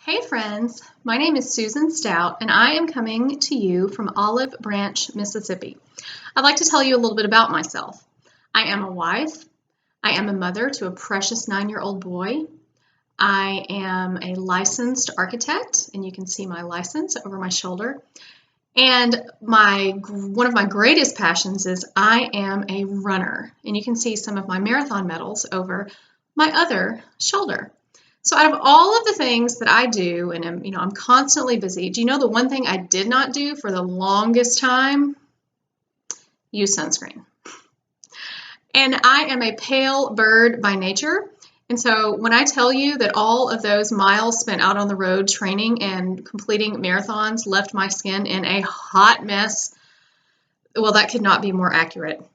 Hey friends, my name is Susan Stout and I am coming to you from Olive Branch, Mississippi. I'd like to tell you a little bit about myself. I am a wife. I am a mother to a precious 9-year-old boy. I am a licensed architect, and you can see my license over my shoulder. And one of my greatest passions is I am a runner, and you can see some of my marathon medals over my other shoulder. So out of all of the things that I do, and I'm constantly busy, do you know the one thing I did not do for the longest time? Use sunscreen. And I am a pale bird by nature. And so when I tell you that all of those miles spent out on the road training and completing marathons left my skin in a hot mess, well, that could not be more accurate.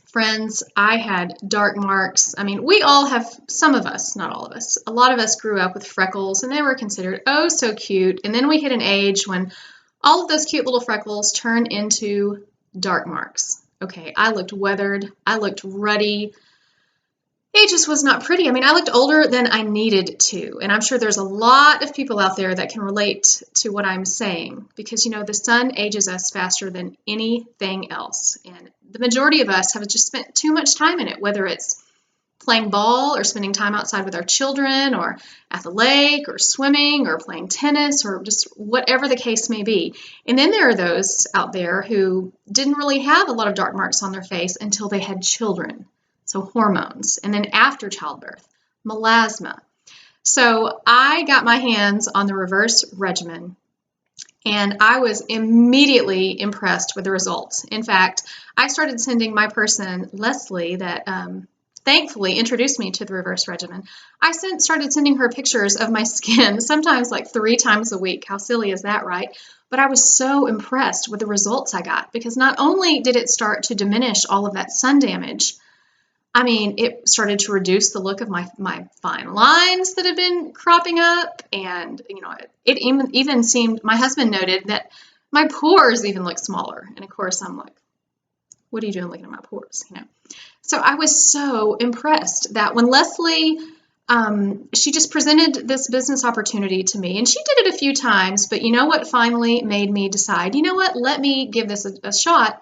Friends, I had dark marks. I mean, we all have, some of us, not all of us, a lot of us grew up with freckles and they were considered oh so cute. And then we hit an age when all of those cute little freckles turn into dark marks. Okay, I looked weathered, I looked ruddy. It just was not pretty. I mean, I looked older than I needed to. And I'm sure there's a lot of people out there that can relate to what I'm saying because, the sun ages us faster than anything else. And the majority of us have just spent too much time in it, whether it's playing ball or spending time outside with our children or at the lake or swimming or playing tennis or just whatever the case may be. And then there are those out there who didn't really have a lot of dark marks on their face until they had children. So hormones, and then after childbirth, melasma. So I got my hands on the reverse regimen, and I was immediately impressed with the results. In fact, I started sending my person, Leslie, that thankfully introduced me to the reverse regimen. I started sending her pictures of my skin, sometimes like 3 times a week. How silly is that, right? But I was so impressed with the results I got because not only did it start to diminish all of that sun damage, I mean, it started to reduce the look of my fine lines that had been cropping up. And, it even seemed, my husband noted that my pores even looked smaller. And of course, I'm like, what are you doing looking at my pores? So I was so impressed that when Leslie, she just presented this business opportunity to me. And she did it a few times. But you know what finally made me decide, let me give this a shot.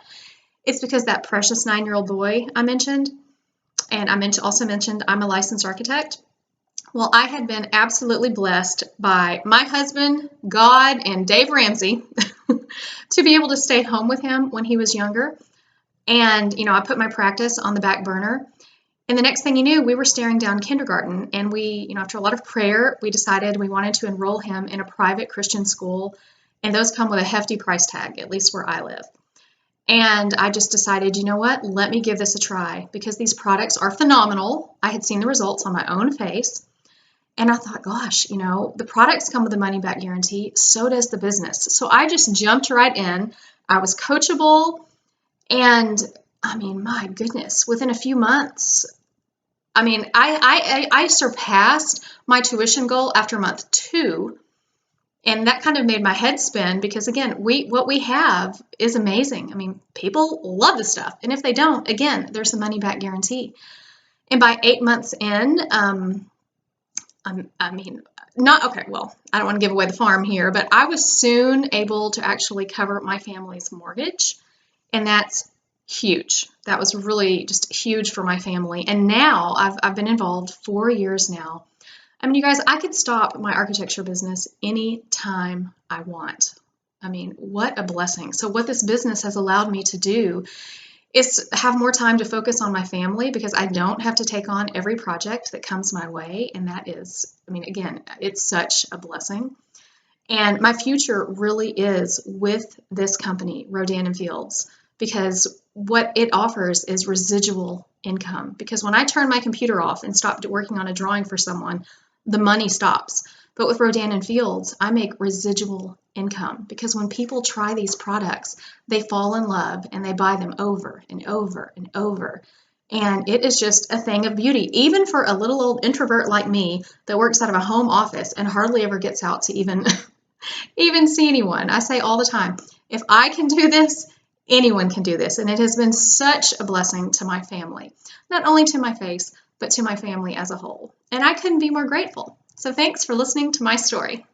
It's because that precious 9-year-old boy I mentioned. And I also mentioned I'm a licensed architect. Well, I had been absolutely blessed by my husband, God, and Dave Ramsey to be able to stay home with him when he was younger. And, I put my practice on the back burner. And the next thing you knew, we were staring down kindergarten. And we, after a lot of prayer, we decided we wanted to enroll him in a private Christian school. And those come with a hefty price tag, at least where I live. And I just decided, let me give this a try because these products are phenomenal. I had seen the results on my own face. And I thought, gosh, the products come with a money back guarantee. So does the business. So I just jumped right in. I was coachable. And I mean, my goodness, within a few months, I surpassed my tuition goal after month 2. And that kind of made my head spin because, again, what we have is amazing. I mean, people love the stuff. And if they don't, again, there's a money back guarantee. And by 8 months in, I don't want to give away the farm here, but I was soon able to actually cover my family's mortgage. And that's huge. That was really just huge for my family. And now I've been involved 4 years now. I mean, you guys, I could stop my architecture business anytime I want. I mean, what a blessing. So what this business has allowed me to do is have more time to focus on my family because I don't have to take on every project that comes my way. And that is, again, it's such a blessing. And my future really is with this company, Rodan Fields, because what it offers is residual income. Because when I turn my computer off and stop working on a drawing for someone, the money stops. But with Rodan Fields, I make residual income because when people try these products, they fall in love and they buy them over and over and over. And it is just a thing of beauty, even for a little old introvert like me that works out of a home office and hardly ever gets out to even see anyone. I say all the time, if I can do this, anyone can do this. And it has been such a blessing to my family, not only to my face, but to my family as a whole. And I couldn't be more grateful. So thanks for listening to my story.